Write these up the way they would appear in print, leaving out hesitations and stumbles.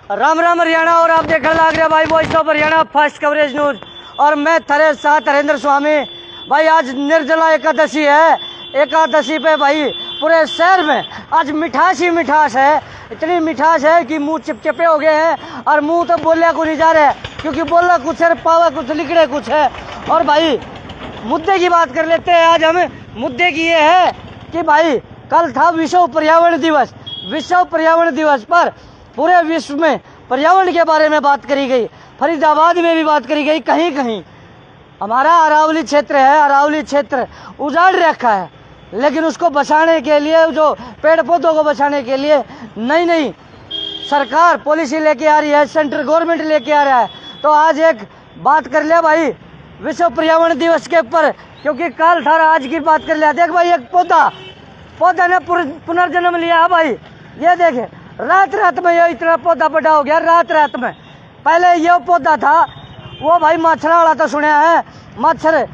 राम राम हरियाणा। और आप देखने लग रहे भाई voice of Haryana first coverage news. और मैं थरे साथ हरेंद्र स्वामी। भाई आज निर्जला एकादशी है। एकादशी पे भाई पूरे शहर में आज मिठास ही मिठास है। इतनी मिठास है कि मुंह चिपचिपे हो गए हैं और मुंह तो बोलने को नहीं जा रहे, क्योंकि बोलना कुछ है, पावा कुछ, लिखने कुछ है। और भाई मुद्दे की बात कर लेते हैं। आज हमें मुद्दे की ये है कि भाई कल था विश्व पर्यावरण दिवस। विश्व पर्यावरण दिवस पर पूरे विश्व में पर्यावरण के बारे में बात करी गई। फरीदाबाद में भी बात करी गई। कहीं कहीं हमारा अरावली क्षेत्र है, अरावली क्षेत्र उजाड़ रखा है, लेकिन उसको बचाने के लिए, जो पेड़ पौधों को बचाने के लिए नई नई सरकार पॉलिसी लेके आ रही है, सेंट्रल गवर्नमेंट लेके आ रहा है। तो आज एक बात कर लिया भाई विश्व पर्यावरण दिवस के ऊपर, क्योंकि कल था, आज की बात कर लिया। देख भाई एक पौधा ने पुनर्जन्म लिया है भाई। ये देखे रात रात में ये इतना पौधा बड़ा हो गया। रात में पहले ये पौधा था वो भाई मच्छर वाला तो सुना है, मच्छर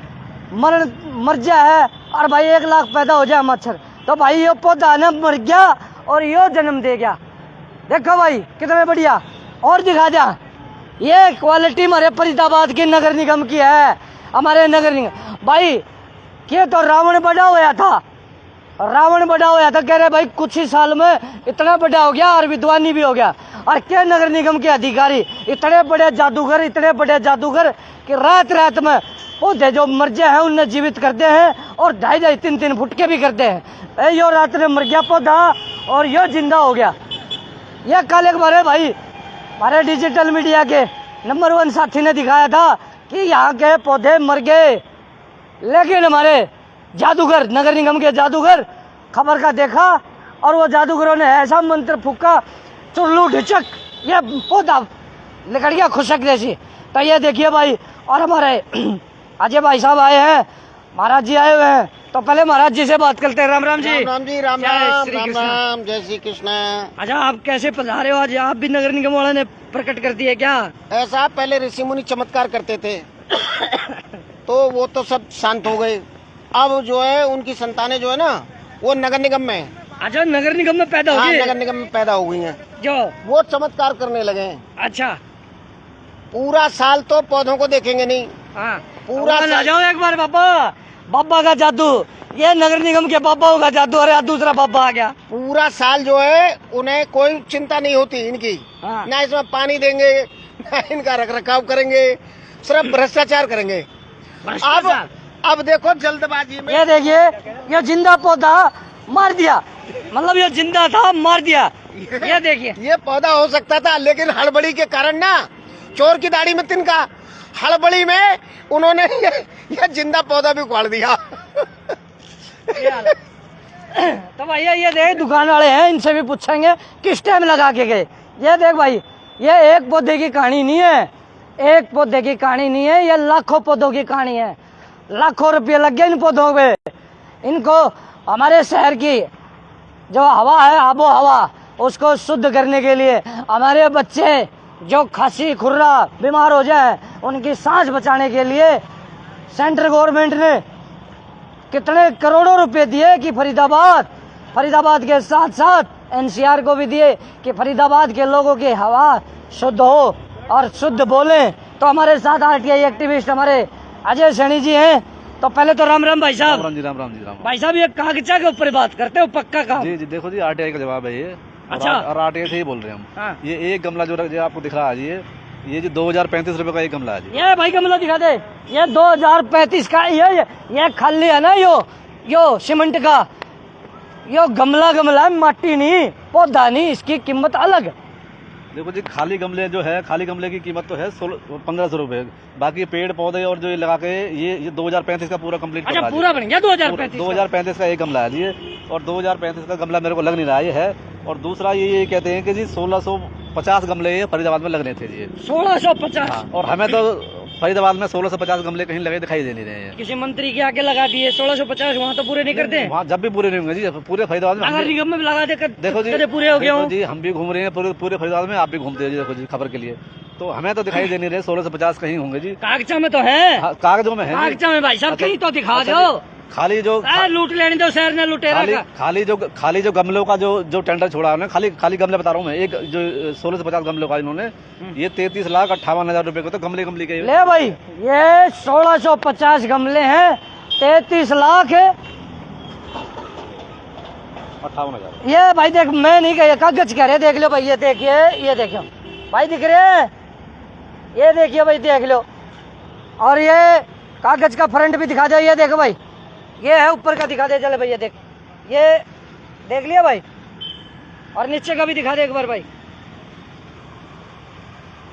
मर गया है और भाई 1 लाख पैदा हो जाए मच्छर। तो भाई ये पौधा ने मर गया और ये जन्म दे गया। देखो भाई कितने बढ़िया। और दिखा जा, ये क्वालिटी हमारे फरीदाबाद के नगर निगम की है। हमारे नगर निगम भाई के तो रावण बड़ा होया था, कह रहे भाई कुछ ही साल में इतना बड़ा हो गया और विद्वानी भी हो गया। और क्या नगर निगम के अधिकारी इतने बड़े जादूगर कि रात में पौधे जो मर गए हैं उन्हें जीवित करते हैं और 2.5 3 फुट के भी करते हैं। यो रात में मर गया पौधा और यो जिंदा हो गया। यह कल एक बार भाई हमारे डिजिटल मीडिया के नंबर 1 साथी ने दिखाया था कि यहाँ के पौधे मर गए, लेकिन हमारे जादूगर, नगर निगम के जादूगर खबर का देखा और वो जादूगरों ने ऐसा मंत्र फूका, चुल्लू ढिचक, ये पौधा निकल गया खुशक जैसी। तो ये देखिए भाई। और हमारे अजय भाई साहब आए हैं, महाराज जी आए हुए हैं। तो पहले महाराज जी से बात करते हैं। राम राम जी। राम जी, राम राम, जय श्री कृष्ण। अच्छा, आप कैसे पधारे हो आज? आप भी नगर निगम वाले ने प्रकट कर दिए क्या? ऐसा पहले ऋषि मुनि चमत्कार करते थे तो वो तो सब शांत हो गए। अब जो है उनकी संतानें जो है ना वो नगर निगम में। अच्छा, नगर निगम में पैदा हो गई? नगर निगम में पैदा हो गई हैं, जो वो चमत्कार करने लगे हैं। अच्छा, पूरा साल तो पौधों को देखेंगे नहीं। हाँ पूरा आ जाओ एक बार। बाबा का जादू, ये नगर निगम के बाबाओं का जादू। अरे दूसरा बाबा आ गया। पूरा साल जो है उन्हें कोई चिंता नहीं होती इनकी। हाँ। ना इसमें पानी देंगे, ना इनका रख रखाव करेंगे, सिर्फ भ्रष्टाचार करेंगे। अब देखो जल्दबाजी में, ये देखिए ये जिंदा पौधा मार दिया, मतलब ये जिंदा था मार दिया। ये देखिए ये पौधा हो सकता था, लेकिन हड़बड़ी के कारण ना, चोर की दाढ़ी में तिनका, हड़बड़ी में उन्होंने ये जिंदा पौधा भी उखाड़ दिया। तो भैया ये देख दुकान वाले हैं, इनसे भी पूछेंगे किस टाइम लगा के गए। ये देख भाई, ये एक पौधे की कहानी नहीं है, एक पौधे की कहानी नहीं है, ये लाखों पौधों की कहानी है। लाखों रुपये लग गए इन पौधों पे। इनको हमारे शहर की जो हवा है, आबो हवा, उसको शुद्ध करने के लिए, हमारे बच्चे जो खांसी खुर्रा बीमार हो जाए उनकी सांस बचाने के लिए सेंट्रल गवर्नमेंट ने कितने करोड़ों रुपए दिए कि फरीदाबाद के साथ साथ एनसीआर को भी दिए कि फरीदाबाद के लोगों की हवा शुद्ध हो और शुद्ध बोलें। तो हमारे साथ आरटीआई एक्टिविस्ट हमारे अजय सैनी जी हैं। तो पहले तो राम राम भाई साहब। राम जी, राम राम। भाई साहब ये कागजा के ऊपर बात करते हो, पक्का काम? जी जी, देखो जी आरटीआई का जवाब है ये। अच्छा। और आरटीआई से ही बोल रहे हैं हम। हाँ। ये एक गमला जो आपको दिख रहा है ये जो 2035 रुपए का एक गमला है जी। ये भाई गमला दिखा दे। ये 2035 का ये खाली है ना, यो सीमेंट का, यो गमला है, माटी नहीं, पौधा नहीं, इसकी कीमत अलग। देखो जी खाली गमले की कीमत तो है 1500 रुपए। बाकी पेड़ पौधे और जो ये लगा के ये 2035 का पूरा कंप्लीट। अच्छा, पूरा बन गया 2035 का एक गमला है ये। और 2035 का गमला मेरे को लग नहीं रहा है। और दूसरा ये कहते हैं कि जी 1650 गमले फरीदाबाद में लगने थे जी। 1650? हाँ, और हमें तो फरीदाबाद में 1650 गमले कहीं लगे दिखाई दे नहीं रहे हैं। किसी मंत्री के आगे लगा दिए 1650, वहाँ तो पूरे नहीं करते। वहाँ जब भी पूरे नहीं होंगे जी, पूरे फरीदाबाद में नगर निगम में लगा दे। देखो जी पूरे हो गए जी, हम भी घूम रहे हैं पूरे फरीदाबाद में, आप भी घूमते हैं जी। देखो जी खबर के लिए तो हमें तो दिखाई दे नहीं रहे 1650 कहीं होंगे जी। कागजा में तो है। कागजों में है, कागजा में भाई साहब कहीं तो दिखा दो। खाली जो लूट लेने दो शहर ने लुटेरा का। खाली जो गमलों का जो टेंडर छोड़ा उन्होंने, खाली गमले बता रहा हूँ मैं, एक जो 16 से 50 गमलों का इन्होंने, ये 33,58,000 रुपए को तो गमले के ले भाई, ये 1650 गमले हैं, 33 लाख है 58,000। ये भाई देख, मैं नहीं कह, कागज कह रहे, देख लो भाई, ये देखिए, ये देखियो भाई, दिख रहे हैं, ये देखिए भाई, देख लो। और ये कागज का फ्रंट भी दिखा दो, ये देखो भाई, ये है ऊपर का, दिखा दे चले भाई, ये देख लिया भाई। और नीचे का भी दिखा दे एक बार भाई।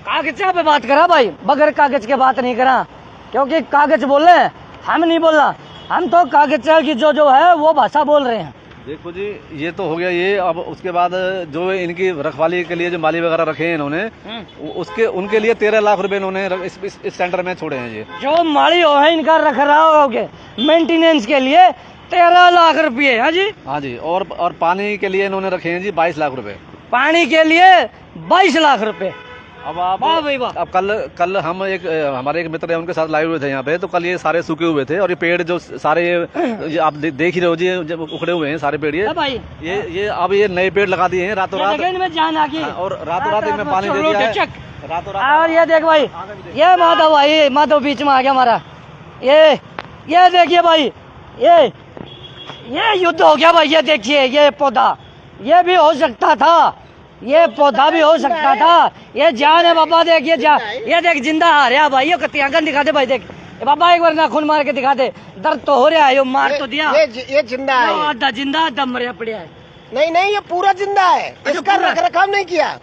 कागज पे बात करा भाई, बगैर कागज के बात नहीं करा, क्योंकि कागज बोल रहे हैं, हम नहीं बोलना, हम तो कागज की जो है वो भाषा बोल रहे हैं। देखो जी, ये तो हो गया ये। अब उसके बाद जो इनकी रखवाली के लिए जो माली वगैरह रखे हैं इन्होंने, उनके लिए 13 लाख रुपए इन्होंने इस सेंटर में छोड़े हैं। ये जो माली हो है इनका रख रहा के मेंटेनेंस के लिए 13 लाख रुपये। हाँ जी, हाँ जी। और पानी के लिए इन्होंने रखे हैं जी 22 लाख रुपए। पानी के लिए 22 लाख रुपए। अब अब कल हम हमारे एक मित्र है, उनके साथ लाए हुए थे यहाँ पे, तो कल ये सारे सूखे हुए थे, और ये पेड़ जो सारे ये आप देख ही रहे हो जी, जब उखड़े हुए हैं सारे पेड़। ये अब ये नए पेड़ लगा दिए हैं रातों रात, और रातों रात इनमें पानी दे दिया है रातों रात। और ये देख भाई, ये माधव भाई, माधव बीच में आ गया हमारा, ये देखिए भाई, ये युद्ध हो गया भाई। ये देखिए, ये पौधा, ये भी हो सकता था, ये पौधा भी हो सकता था। ये जान है बाबा, देख ये देख जिंदा आ रहा भाई। ये कतियागन दिखा दे भाई, देख बाबा, एक बार नाखून मार के दिखा दे, दर्द तो हो रहा है, यो मार तो दिया। ये जिंदा है, आधा जिंदा आधा मरिया पड़ा है। नहीं, ये पूरा जिंदा है, इसका रखरखाव नहीं किया।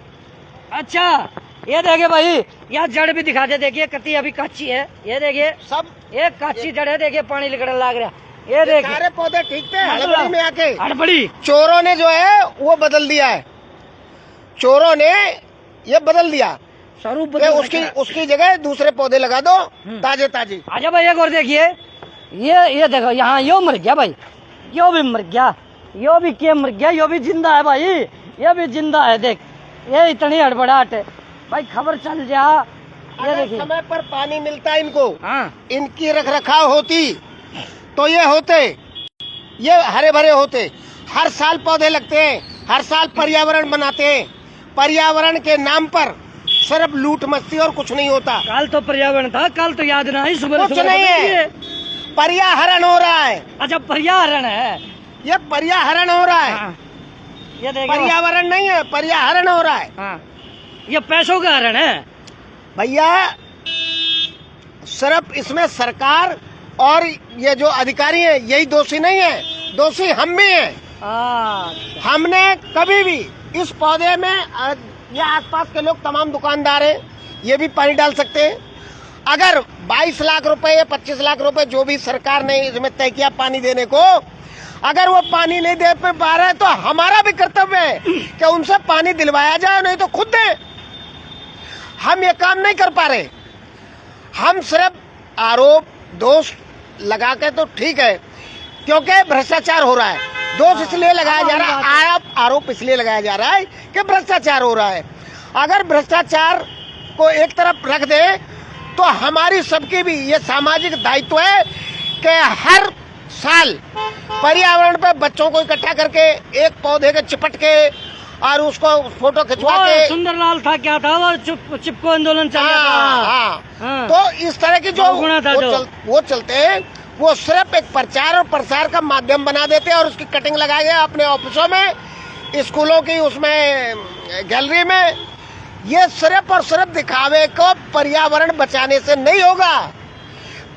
अच्छा, ये देखिए भाई, यहाँ जड़ भी दिखा दे, देखिए कती अभी कच्ची है, ये देखिए सब एक कच्ची जड़ है, देखिए पानी निकलने लग रहा। ये देखिए सारे पौधे ठीक थे, हड़बड़ी में आके हड़बड़ी चोरों ने जो है वो बदल दिया है, चोरों ने ये बदल दिया स्वरूप, उसकी जगह दूसरे पौधे लगा दो ताजे ताजे। अच्छा भाई, एक और देखिए, ये देखो, यहाँ यो मर गया भाई, यो भी मर गया, यो भी क्या मर गया, यो भी जिंदा है भाई, ये भी जिंदा है। देख, ये इतनी हड़बड़ाहट है भाई, खबर चल जा। ये देखिए, समय पर पानी मिलता है इनको, हाँ, इनकी रखरखाव होती तो ये होते, ये हरे भरे होते। हर साल पौधे लगते हैं, हर साल पर्यावरण बनाते हैं। पर्यावरण के नाम पर सिर्फ लूट मस्ती और कुछ नहीं होता। कल तो पर्यावरण था, कल तो याद ना, सुबह कुछ नहीं है, पर्याहरण हो रहा है। अच्छा, पर्यावरण है, ये पर्याहरण हो रहा है। हाँ। ये देखो, पर्यावरण नहीं है, पर्याहरण हो रहा है। हाँ। ये पैसों का हरण है भैया। सिर्फ इसमें सरकार और ये जो अधिकारी हैं यही दोषी नहीं है, दोषी हम भी हैं। हमने कभी भी इस पौधे में, ये आसपास के लोग तमाम दुकानदार हैं, ये भी पानी डाल सकते हैं। अगर 22 लाख रुपए या 25 लाख रुपए जो भी सरकार ने इसमें तय किया पानी देने को, अगर वो पानी नहीं दे पा रहे तो हमारा भी कर्तव्य है कि उनसे पानी दिलवाया जाए, नहीं तो खुद दे। हम ये काम नहीं कर पा रहे, हम सिर्फ आरोप दोष लगा के तो ठीक है, क्योंकि भ्रष्टाचार हो रहा है। दोष इसलिए लगाया जा रहा है, आरोप इसलिए लगाया जा रहा है कि भ्रष्टाचार हो रहा है। अगर भ्रष्टाचार को एक तरफ रख दे तो हमारी सबकी भी ये सामाजिक दायित्व है कि हर साल पर्यावरण पे बच्चों को इकट्ठा करके एक पौधे के चिपट के और उसको फोटो खिंचवा के, सुंदरलाल था क्या था वो, चिपको आंदोलन चल रहा था। हाँ। तो इस तरह की जो वो चलते हैं, वो सिर्फ एक प्रचार और प्रसार का माध्यम बना देते हैं और उसकी कटिंग लगाए गए अपने ऑफिसों में, स्कूलों की उसमें गैलरी में। ये सिर्फ और सिर्फ दिखावे को पर्यावरण बचाने से नहीं होगा।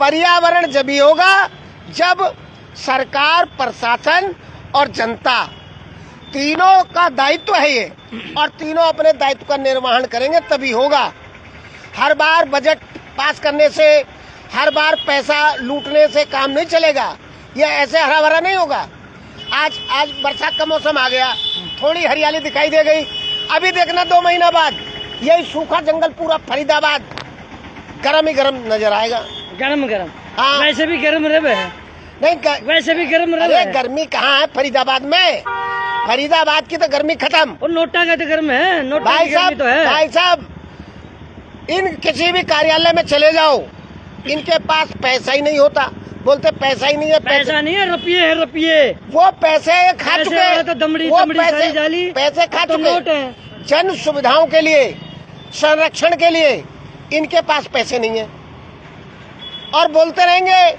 पर्यावरण जब ही होगा जब सरकार, प्रशासन और जनता तीनों का दायित्व है ये, और तीनों अपने दायित्व का निर्वहन करेंगे तभी होगा। हर बार बजट पास करने से, हर बार पैसा लूटने से काम नहीं चलेगा, ये ऐसे हरा भरा नहीं होगा। आज बरसात का मौसम आ गया, थोड़ी हरियाली दिखाई दे गई, अभी देखना 2 महीना बाद यही सूखा जंगल पूरा फरीदाबाद गर्म ही गर्म नजर आएगा। गर्म हाँ, वैसे भी गर्म रहे हैं, नहीं वैसे भी गर्म रहे। अरे गर्मी कहाँ है फरीदाबाद में, फरीदाबाद की तो गर्मी खत्म। और नोटा का तो गर्म है, नोटा भाई साहब तो है। भाई साहब, इन किसी भी कार्यालय में चले जाओ, इनके पास पैसा ही नहीं होता, बोलते पैसा ही नहीं है, पैसा नहीं है, रुपये है, रुपये। वो पैसे खा पैसे चुके वाले तो दमड़ी वो दमड़ी सारी जाली, पैसे खा तो नोट चुके है। जन सुविधाओं के लिए, संरक्षण के लिए इनके पास पैसे नहीं है और बोलते रहेंगे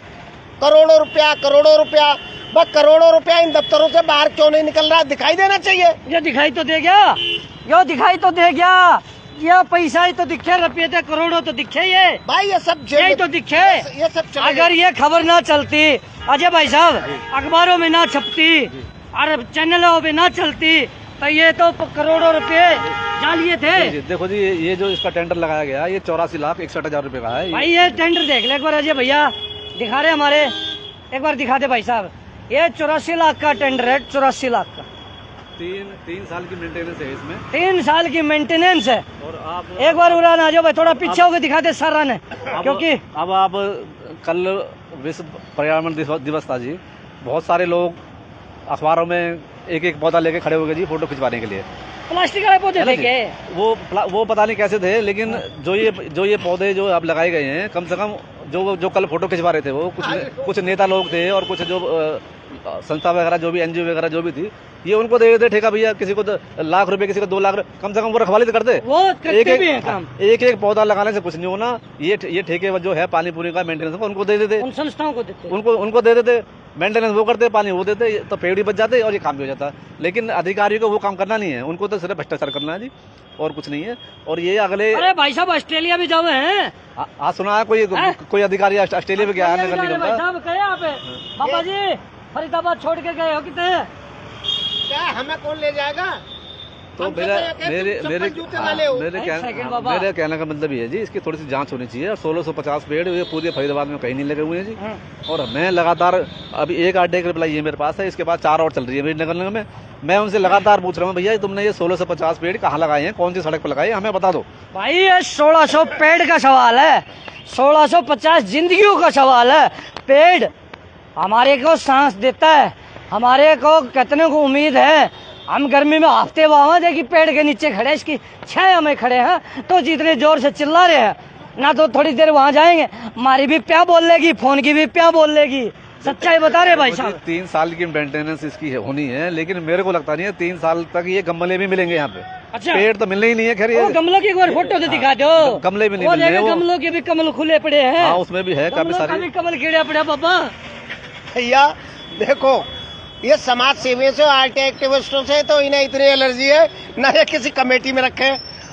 करोड़ों रुपया, करोड़ों रुपया। बस करोड़ों रुपया इन दफ्तरों से बाहर क्यों नहीं निकल रहा, दिखाई देना चाहिए। ये दिखाई तो दे गया, यो दिखाई तो दे गया, ये पैसा ही तो दिखे, रुपये तो करोड़ों तो दिखे, ये भाई ये सब जेल यही में- तो दिखे। ये सब चले अगर ये खबर ना चलती, अजय भाई साहब, अखबारों में ना छपती और चैनलों पे ना चलती, तो ये तो करोड़ों रुपए जालिए थे। जी, देखो जी, ये जो इसका टेंडर लगाया गया ये 84,61,000 रुपए का है। भाई ये टेंडर देख ले एक बार अजय भैया, दिखा रहे हमारे, एक बार दिखा दे भाई साहब। ये 84 लाख का टेंडर है, 84 लाख का। तीन साल की मेंटेनेंस है इसमें। 3 साल की मेंटेनेंस है। और आप एक बार उड़ान आ जाओ भाई, थोड़ा पीछे होकर दिखा दे सर ने, क्योंकि अब आप कल विश्व पर्यावरण दिवस था जी, बहुत सारे लोग अखबारों में एक एक पौधा लेके खड़े हो गए जी फोटो खिंचवाने के लिए। प्लास्टिक वाले पौधे है ना थे जी? क्या? वो पता नहीं कैसे थे, लेकिन जो ये पौधे जो अब लगाए गए हैं, कम से कम जो कल फोटो खिंचवा रहे थे वो कुछ नेता लोग थे और कुछ जो संस्था वगैरह जो भी एनजीओ वगैरह जो भी थी, ये उनको दे देते ठेका भैया, किसी को लाख रुपए, किसी को 2 लाख, कम से कम वो रखवाली तो करते। वो करते भी हैं काम। एक पौधा लगाने से कुछ नहीं होना, ये ठेके जो है पानी पूरी का मेंटेनेंस का उनको दे देते, उन संस्थाओं को देते, उनको दे देते, मेंटेनेंस वो करते, पानी वो देते, तो पेड़ भी बच जाते और ये काम भी हो जाता। लेकिन अधिकारियों को वो काम करना नहीं है, उनको तो सिर्फ भ्रष्टाचार करना है जी, और कुछ नहीं है। और ये अगले, अरे भाई साहब ऑस्ट्रेलिया भी जाओ हैं, आज सुना है कोई अधिकारी ऑस्ट्रेलिया में गया ऑस्ट्रेलिया भी जा रहे भाई निकलता। साहब, गए आप बाबा जी फरीदाबाद छोड़ के गए हो कितने? क्या हमें कौन ले जाएगा? तो हम तो मेरे कहते हैं मेरे तुम मेरे चप्पल जूते वाले हो। मेरे कहने का मतलब ये है जी, इसकी थोड़ी सी जांच होनी चाहिए। और 1650 पेड़ ये पूरे फरीदाबाद में कहीं नहीं लगे हुए हैं जी। और मैं लगातार, अभी एक आरटीआई की रिप्लाई ये मेरे पास है, इसके बाद 4 और चल रही है मेरी नगर में। मैं उनसे लगातार पूछ रहा हूँ, भैया तुमने ये 1650 पेड़ कहाँ लगाए हैं, कौन सी सड़क पर लगाए हैं, हमें बता दो। भाई ये 1600 पेड़ का सवाल है, 1650 जिंदगियों का सवाल है। पेड़ हमारे को सांस देता है, हमारे को कितने को उम्मीद है। हम गर्मी में हफ्ते वहां देखिए पेड़ के नीचे खड़े, इसकी छाया में खड़े हैं, तो जितने जोर से चिल्ला रहे हैं ना, तो थोड़ी देर वहां जाएंगे हमारी भी प्या बोल लेगी, फोन की भी प्या बोल लेगी। सच्चाई बता रहे भाई साहब। 3 साल की मेंटेनेंस इसकी होनी है, लेकिन मेरे को लगता नहीं है 3 साल तक ये गमले भी मिलेंगे यहाँ पे। अच्छा, पेड़ तो मिलने ही नहीं है। खैर वो ये गमलों की एक बार फोटो तो दिखा दो। गमले भी नहीं वो मिल रहे, देखो वो गमलों के भी कमल खुले पड़े हैं। हाँ, उसमें भी है काफी गमलों का सारी। भी कमल खिड़े पड़े बाबा। भैया देखो, ये समाज सेवी से, आरटी एक्टिविस्टों से तो इन्हें इतनी एलर्जी है ना, ये किसी कमेटी में रखे।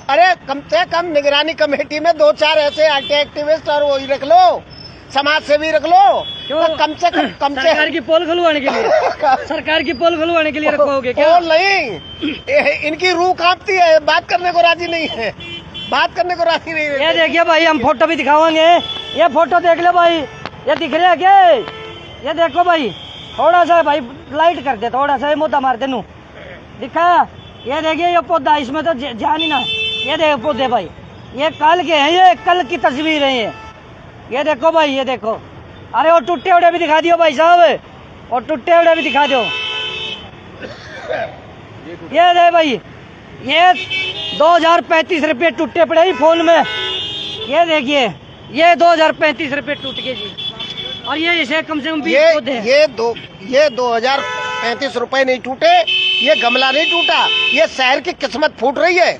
अरे कम से कम निगरानी कमेटी में 2-4 ऐसे आरटी एक्टिविस्ट और वही रख लो, समाज सेवी रख लो। क्यों? तो कम से कम सरकार की पोल खुलवाने के लिए, सरकार की पोल खुलवाने के लिए रखोगे क्या? और नहीं, इनकी रूह कांपती है, बात करने को राजी नहीं है, बात करने को राजी नहीं है। ये देखिए भाई, हम फोटो भी दिखावांगे, ये फोटो देख ले भाई, ये दिख रहा है क्या? ये देखो भाई, थोड़ा सा भाई लाइट कर दे, थोड़ा सा मोटा मार दे नू, दिखा। ये देखिए ये पौधा, इसमें तो जान ही ना। ये देखो पौधे भाई, ये कल के हैं, ये कल की तस्वीर है ये देखो भाई, ये देखो। अरे वो टूटे उड़े भी दिखा दियो भाई साहब, और टूटे उड़े भी दिखा दो। ये दे भाई, ये 2035 रुपये टूटे पड़े ही फोन में। ये देखिए, ये 2035 रुपये टूट गए जी। और ये इसे कम से कम 20 पौधे हैं। ये 2035 रुपए नहीं टूटे, ये गमला नहीं टूटा, ये शहर की किस्मत फूट रही है,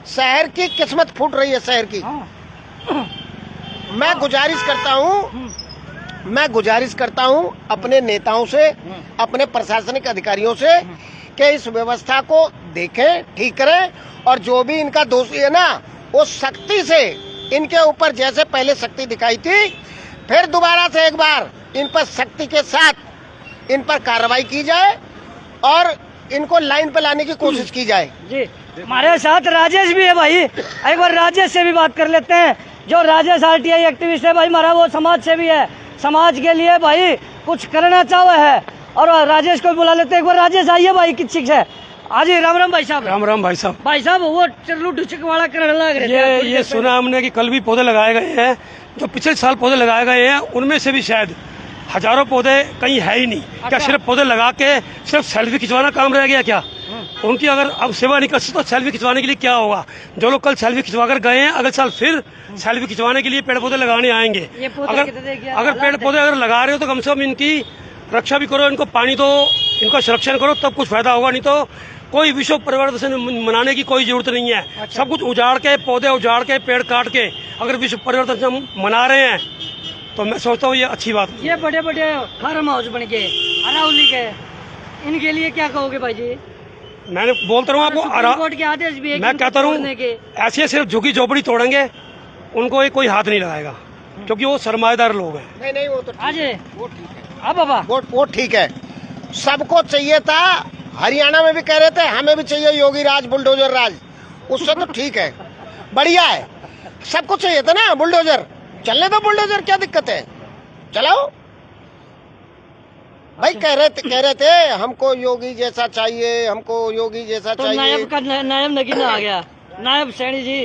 शहर की किस्मत फूट रही है, शहर की। मैं गुजारिश करता हूँ अपने नेताओं से, अपने प्रशासनिक अधिकारियों से, कि इस व्यवस्था को देखें, ठीक करें, और जो भी इनका दोषी है ना, वो सख्ती से इनके ऊपर, जैसे पहले सख्ती दिखाई थी, फिर दोबारा से एक बार इन पर सख्ती के साथ इन पर कार्रवाई की जाए और इनको लाइन पे लाने की कोशिश की जाए। जी, हमारे साथ राजेश भी है भाई, एक बार राजेश से भी बात कर लेते हैं। जो राजेश आरटीआई एक्टिविस्ट है भाई हमारा, वो समाज से भी है, समाज के लिए भाई कुछ करना चाहे है। और राजेश को भी बुला लेते हैं, एक बार राजेश आइए भाई किच्चिक से। आज राम राम भाई साहब। राम राम भाई साहब। भाई साहब वो चल्लू ढुचक वाला करने लग रहे थे। ये सुना हमने कि कल भी पौधे लगाए गए हैं, जो पिछले साल पौधे लगाए गए हैं उनमें से भी शायद हजारों पौधे कहीं है ही नहीं। क्या सिर्फ पौधे लगा के सिर्फ सेल्फी खिंचवाना काम रह गया क्या? उनकी अगर अब सेवा नहीं कर सकते तो सेल्फी खिंचवाने के लिए क्या होगा? जो लोग कल सेल्फी खिंचवा कर गए हैं, अगले साल फिर सेल्फी खिंचवाने के लिए पेड़ पौधे लगाने आएंगे। अगर पेड़ पौधे अगर लगा रहे हो तो कम से कम इनकी रक्षा भी करो, इनको पानी दो, इनका संरक्षण करो, तब कुछ फायदा होगा। नहीं तो कोई विश्व पर्यावरण दिवस मनाने की कोई जरूरत नहीं है। सब कुछ उजाड़ के, पौधे उजाड़ के, पेड़ काट के अगर विश्व पर्यावरण दिवस हम मना रहे हैं तो मैं सोचता हूँ ये अच्छी बात है। ये बड़े बड़े फार्म हाउस बन गए अरावली के, इनके लिए क्या कहोगे भाई जी? मैंने बोलता हूँ आपको, कोर्ट के आदेश भी है, मैं कहता हूँ ऐसे सिर्फ झुकी झोपड़ी तोड़ेंगे, उनको कोई हाथ नहीं लगाएगा, क्योंकि वो सरमाएदार लोग हैं। नहीं वो तो आज वो ठीक है। हाँ बाबा, वो ठीक है। सबको चाहिए था, हरियाणा में भी कह रहे थे हमें भी चाहिए योगी राज, बुलडोजर राज, उससे तो ठीक है, बढ़िया है। सबको चाहिए था ना बुलडोजर, चलने दो बुलडोजर, क्या दिक्कत है, चलाओ भाई। कह रहे थे हमको योगी जैसा चाहिए, हमको योगी जैसा तो चाहिए। नायब का नायब नगीना आ गया, नायब सैनी जी,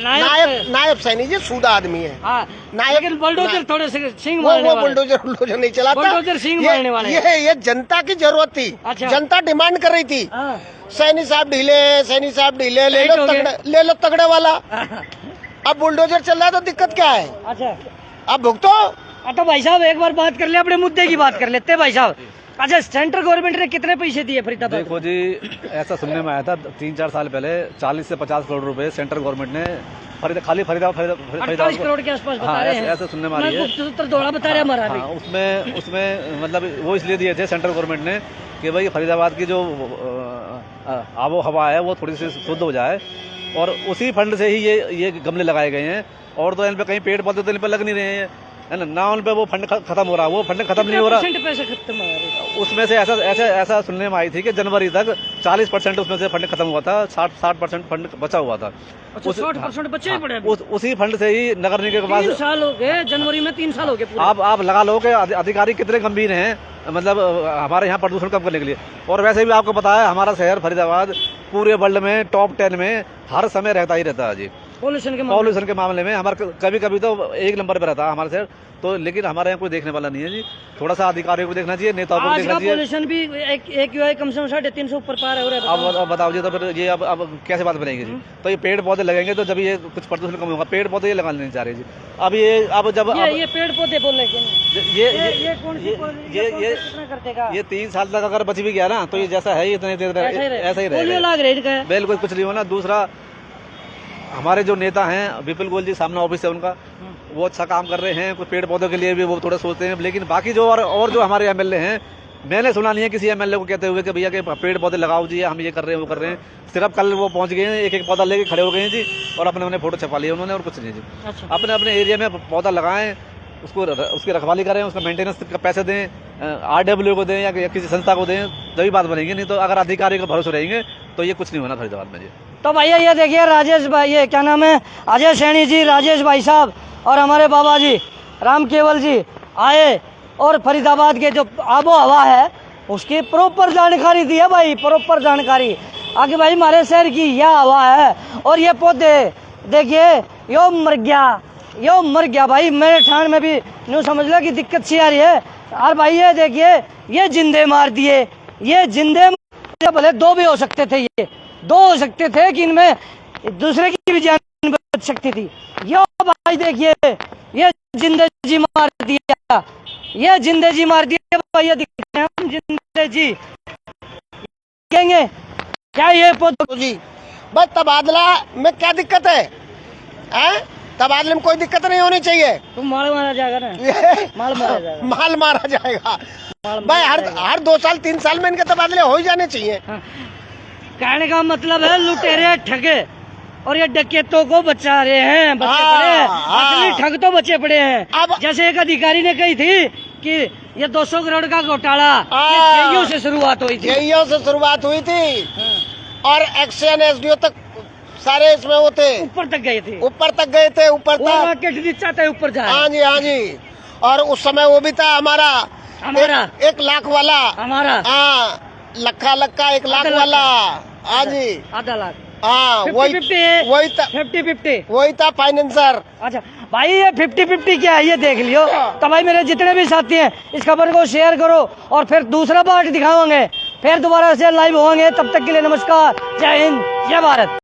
नायब सैनी जी सूदा आदमी है। हाँ, नायब लेकिन बुलडोजर थोड़े से सिंह मारने वो वाले। बुलडोजर नहीं चलाता, बुलडोजर सिंह मारने वाले। ये जनता की जरूरत थी। अच्छा। जनता डिमांड कर रही थी, हाँ। सैनी साहब ढीले, सैनी साहब ढीले, ले लो तगड़े वाला। अब बुलडोजर चल रहा है तो दिक्कत क्या है? अच्छा, अब भुगतो। तो भाई साहब एक बार बात कर ले, अपने मुद्दे की बात कर लेते हैं भाई साहब। अच्छा, सेंट्रल गवर्नमेंट ने कितने पैसे दिए फरीदाबाद? देखो जी, ऐसा सुनने में आया था 3-4 साल पहले 40 से 50 करोड़ रुपए सेंट्रल गवर्नमेंट ने खाली फरीदाबाद 28 करोड़ के आसपास बता रहे हैं। ऐसा सुनने में आ रही है। उत्तर दौड़ा बता रहे हमारा भी। उसमें मतलब वो इसलिए दिए थे सेंट्रल गवर्नमेंट ने कि भाई फरीदाबाद की जो आबो हवा है वो थोड़ी सी शुद्ध हो जाए, और उसी फंड से ही ये गमले लगाए गए हैं। और तो इन पे कहीं पेड़ पौधे तो इन पे लग नहीं रहे हैं, है ना उन पे वो फंड खत्म हो रहा है, वो फंड खत्म नहीं हो रहा। पैसे खत्म हो रहे, उसमें से ऐसा सुनने में आई थी कि जनवरी तक 40% उसमें से फंड खत्म हुआ था, 60% फंड बचा हुआ था। 60% बचे ही पड़े। उसी फंड से ही नगर निगम के पास 3 साल हो गए, जनवरी में 3 साल हो गए पूरे। आप लगा लो कि अधिकारी कितने गंभीर हैं, मतलब हमारे यहाँ प्रदूषण कम करने के लिए। और वैसे भी आपको पता है हमारा शहर फरीदाबाद पूरे वर्ल्ड में टॉप 10 में हर समय रहता ही रहता है जी, पॉल्यूशन के मामले में। हमारा कभी तो 1 नंबर पे रहता है हमारे शहर। तो लेकिन हमारे यहाँ कोई देखने वाला नहीं है जी, थोड़ा सा अधिकारियों को देखना चाहिए, नेताओं को देखना चाहिए। पॉल्यूशन भी एक कम से कम 350 ऊपर पार है। अब बताओ जी, तो फिर ये अब कैसे बात बनेगी जी? तो ये पेड़ पौधे लगेंगे तो जब ये कुछ प्रदूषण कम होगा। पेड़ पौधे ये लगाने नहीं चाह रहे जी। अब ये पेड़ पौधे बोल रहे ये 3 साल तक अगर बच भी गया ना तो ये जैसा है इतने ऐसा ही रहेगा, बिल्कुल कुछ नहीं होना। दूसरा, हमारे जो नेता हैं विपुल गोयल जी, सामने ऑफिस है उनका, वो अच्छा काम कर रहे हैं, कुछ पेड़ पौधों के लिए भी वो थोड़ा सोचते हैं। लेकिन बाकी जो और जो हमारे एमएलए हैं, मैंने सुना नहीं है किसी एमएलए को कहते हुए कि भैया के पेड़ पौधे लगाओ जी, हम ये कर रहे हैं वो कर रहे हैं। सिर्फ कल वो पहुंच गए हैं, एक पौधा लेके खड़े हो गए हैं जी, और अपने फोटो छपा लिया उन्होंने, और कुछ नहीं जी। अच्छा। अपने एरिया में पौधा लगाएं, उसकी रखवाली करें, उसका मेंटेनेंस का पैसे दें, RW को दें या किसी संस्था को दें, तभी बात बनेगी। नहीं तो अगर अधिकारी का भरोसे रहेंगे तो ये कुछ नहीं होना फरीदाबाद में जी। तो भैया ये देखिए राजेश भाई, ये क्या नाम है, अजय सैनी जी, राजेश भाई साहब और हमारे बाबा जी राम केवल जी आए और फरीदाबाद के जो आबो हवा है उसकी प्रॉपर जानकारी दी है भाई, प्रॉपर जानकारी। आगे भाई हमारे शहर की यह हवा है, और ये पौधे देखिए यो मर गया भाई। मेरे ठाण में भी न्यू समझ लो कि दिक्कत सी आ रही है। और भाई ये देखिए ये जिंदे मार दिए, ये जिंदे भले 2 भी हो सकते थे, ये 2 हो सकते थे कि इनमें दूसरे की भी जान बच सकती थी। यो भाई देखिए ये जिंदे जी मार दिया, ये जिंदे जी मार दिया भाई, ये दिख रहे हैं हम जिंदे जी कहेंगे क्या ये पौधे जी। बस तबादला में क्या दिक्कत है? तबादले में कोई दिक्कत नहीं होनी चाहिए। तो माल मारा जाएगा ना, माल मारा जाएगा भाई। हर 2 साल 3 साल में इनके तबादले हो ही जाने चाहिए। कहने का मतलब है लुटेरे ठगे और ये डकैतों को बचा रहे हैं, बच्चे पड़े हैं, असली ठग तो बचे पड़े हैं। अब जैसे एक अधिकारी ने कही थी कि ये 200 करोड़ का घोटाला जेईओ से शुरुआत हुई थी, और एक्शन SDO तक सारे इसमें वो थे, ऊपर तक गए थे, ऊपर तक ऊपर जाए। हाँ जी। और उस समय वो भी था हमारा 1 लाख वाला, हमारा लक्का 1 लाख वाला। हाँ जी, हाँ 50-50 वही था 50-50। वही था फाइनेंसर। अच्छा भाई ये 50-50 क्या है ये देख लियो। तो भाई मेरे जितने भी साथी हैं इस खबर को शेयर करो और फिर दूसरा पार्ट दिखावांगे, फिर दोबारा से लाइव होंगे। तब तक के लिए नमस्कार, जय हिंद, जय भारत।